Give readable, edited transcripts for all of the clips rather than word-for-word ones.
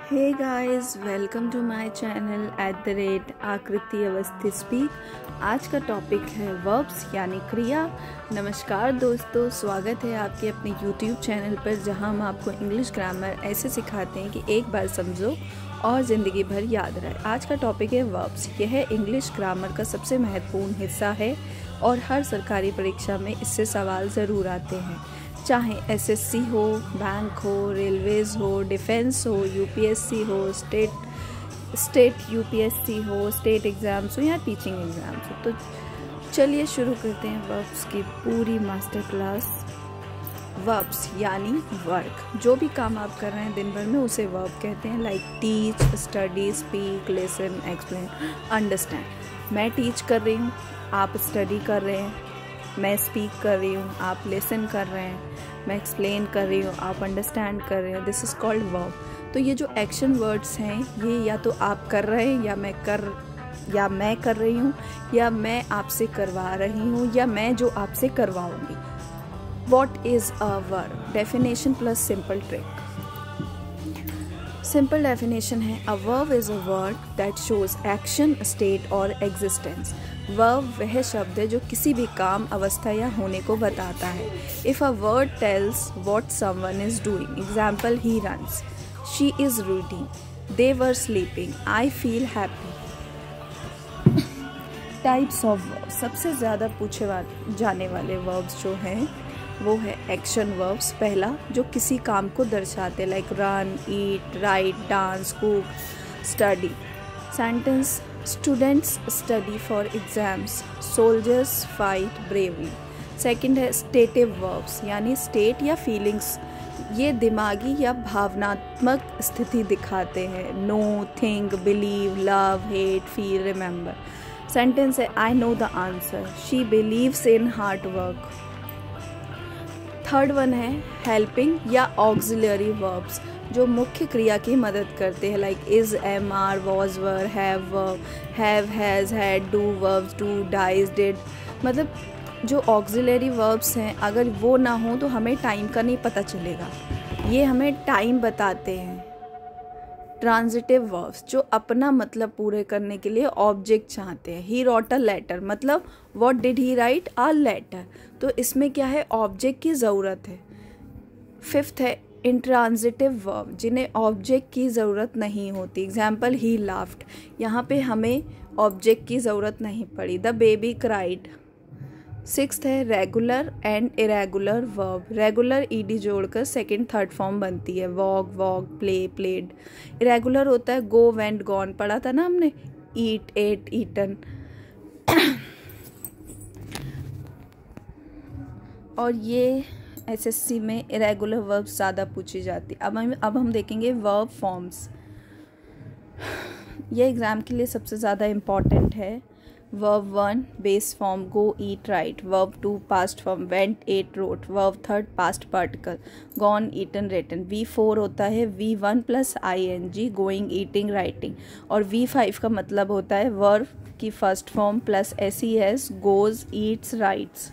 Hey guys, welcome to my channel @Aakriti Awasthi speak. आज का topic है वर्ब्स यानी क्रिया। नमस्कार दोस्तों, स्वागत है आपके अपने YouTube चैनल पर, जहां हम आपको इंग्लिश ग्रामर ऐसे सिखाते हैं कि एक बार समझो और ज़िंदगी भर याद रहे। आज का टॉपिक है वर्ब्स। यह इंग्लिश ग्रामर का सबसे महत्वपूर्ण हिस्सा है और हर सरकारी परीक्षा में इससे सवाल ज़रूर आते हैं, चाहे एसएससी हो, बैंक हो, रेलवेज़ हो, डिफेंस हो, यूपीएससी हो, स्टेट यूपीएससी हो, स्टेट एग्ज़ाम्स हो या टीचिंग एग्ज़ाम्स हो। तो चलिए शुरू करते हैं वर्ब्स की पूरी मास्टर क्लास। वर्ब्स यानी वर्क, जो भी काम आप कर रहे हैं दिन भर में उसे वर्ब कहते हैं। Like teach, study, speak, listen, explain, understand. मैं टीच कर रही हूँ, आप स्टडी कर रहे हैं। मैं स्पीक कर रही हूँ, आप लिसन कर रहे हैं। मैं एक्सप्लेन कर रही हूँ, आप अंडरस्टैंड कर रहे हैं। This is called verb. तो ये जो एक्शन वर्ड्स हैं, ये या तो आप कर रहे हैं या मैं कर रही हूँ, या मैं आपसे करवा रही हूँ, या मैं जो आपसे करवाऊँगी। What is a verb? Definition plus simple trick. Simple definition है, a verb is a word that shows action, state और एग्जिस्टेंस। वर्ब वह शब्द है जो किसी भी काम, अवस्था या होने को बताता है। If a word tells what someone is doing, example he runs, she is reading, they were sleeping, I feel happy. Types of verb, सबसे ज़्यादा पूछे जाने वाले वर्ब्स जो हैं वो है एक्शन वर्ब्स। पहला, जो किसी काम को दर्शाते, like run, eat, write, dance, cook, study. Sentence, students study for exams, soldiers fight bravely. Second है स्टेटिव वर्ब्स, यानी स्टेट या फीलिंग्स, ये दिमागी या भावनात्मक स्थिति दिखाते हैं। Know, think, believe, love, hate, feel, remember. Sentence है, I know the answer, she believes in hard work. Third one है हेल्पिंग या ऑक्सिलरी वर्ब्स, जो मुख्य क्रिया की मदद करते हैं, like is, am, are, was, were, have, has, had, do, verbs, do, does, did. मतलब जो ऑक्सिलरी वर्ब्स हैं, अगर वो ना हो तो हमें टाइम का नहीं पता चलेगा। ये हमें टाइम बताते हैं। ट्रांजिटिव वर्ब्स, जो अपना मतलब पूरे करने के लिए ऑब्जेक्ट चाहते हैं। ही रॉट अ लेटर, मतलब what did he write, a letter. तो इसमें क्या है, ऑब्जेक्ट की ज़रूरत है। फिफ्थ है इंट्रांजिटिव वर्ब, जिन्हें ऑब्जेक्ट की ज़रूरत नहीं होती। एग्जाम्पल ही लाफ्ड, यहाँ पे हमें ऑब्जेक्ट की ज़रूरत नहीं पड़ी। The baby cried. सिक्स्थ है regular and irregular verb. Regular ED जोड़कर सेकंड थर्ड फॉर्म बनती है, walk, walk, play, played. Irregular होता है गो, वेंट, गॉन, पढ़ा था ना हमने, ईट, एट, ईटन। और ये एसएससी में इरेगुलर वर्ब ज़्यादा पूछी जाती। अब हम देखेंगे वर्ब फॉर्म्स। ये एग्ज़ाम के लिए सबसे ज़्यादा इम्पॉर्टेंट है। Verb 1 base form go, eat, write. Verb 2 past form went, ate, wrote. Verb 3 past particle gone, eaten, written. V4 होता है V1 plus ing, going, eating, writing. और V5 का मतलब होता है वर्ब की first form plus SES, goes, eats, writes.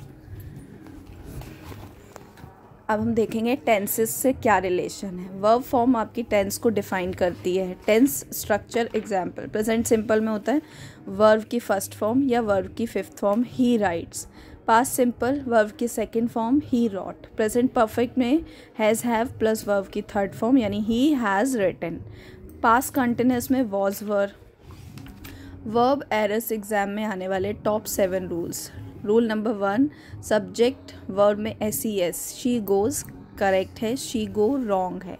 अब हम देखेंगे टेंसेस से क्या रिलेशन है। वर्ब फॉर्म आपकी टेंस को डिफाइन करती है। Tense structure, example, present simple में होता है वर्ब की फर्स्ट फॉर्म या वर्ब की fifth form he writes. Past simple verb की second form he wrote. Present perfect में हैज़, हैव प्लस वर्ब की थर्ड फॉर्म यानी he has written. Past continuous में was, were. Verb errors exam में आने वाले top 7 rules. Rule number 1, subject verb में SES, she goes correct है, she go wrong है।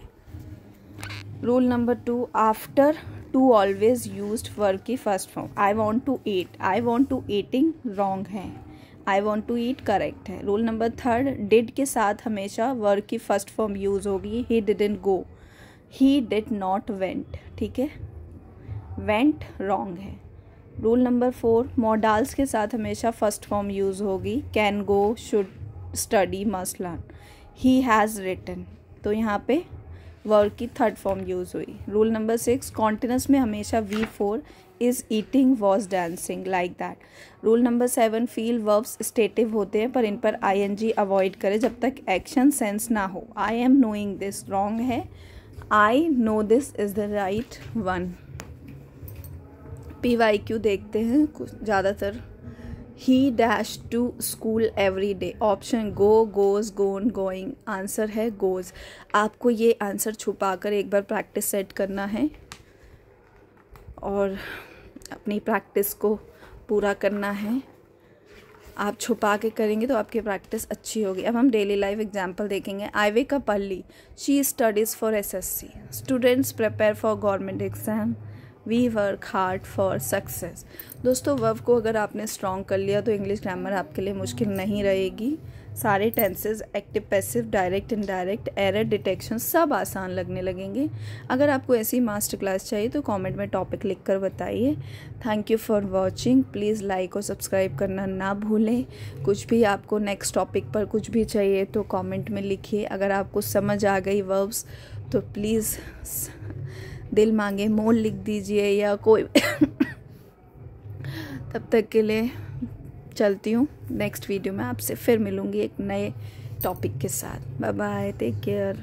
Rule number 2, after to always used verb की first form. I want to eat, I want to eating wrong है, I want to eat correct है। Rule number 3, did के साथ हमेशा verb की first form use होगी। He didn't go, he did not went, ठीक है, वेंट रॉन्ग है। रूल नंबर 4, मॉडल्स के साथ हमेशा फर्स्ट फॉर्म यूज होगी। Can, go, should, study, must learn. He has written, तो यहाँ पे वर्ब की थर्ड फॉर्म यूज हुई। रूल नंबर 6, कॉन्टिन्यूअस में हमेशा V4, is, eating, was, dancing, like that. Rule number 7, feel verbs stative होते हैं पर इन पर ing अवॉइड करें जब तक एक्शन सेंस ना हो। I am knowing this wrong है, I know this is the right one. PYQ देखते हैं कुछ ज़्यादातर। He dash to school every day. Option go, goes, gone, going. Answer है गोज। आपको ये आंसर छुपा कर एक बार प्रैक्टिस सेट करना है और अपनी प्रैक्टिस को पूरा करना है। आप छुपा के करेंगे तो आपकी प्रैक्टिस अच्छी होगी। अब हम डेली लाइफ एग्जाम्पल देखेंगे। I wake up early, she studies for SSC, students prepare for government exam, we work hard for success. दोस्तों वर्ब को अगर आपने स्ट्रॉन्ग कर लिया तो इंग्लिश ग्रामर आपके लिए मुश्किल नहीं रहेगी। सारे tenses, active, passive, direct, indirect, error detection सब आसान लगने लगेंगे। अगर आपको ऐसी मास्टर क्लास चाहिए तो कमेंट में टॉपिक लिख कर बताइए। Thank you for watching. Please like और सब्सक्राइब करना ना भूलें। कुछ भी आपको नेक्स्ट टॉपिक पर कुछ भी चाहिए तो कमेंट में लिखिए। अगर आपको समझ आ गई वर्ब्स तो प्लीज़ दिल मांगे मोल लिख दीजिए या कोई तब तक के लिए चलती हूँ। नेक्स्ट वीडियो में आपसे फिर मिलूँगी एक नए टॉपिक के साथ। Bye bye, take care.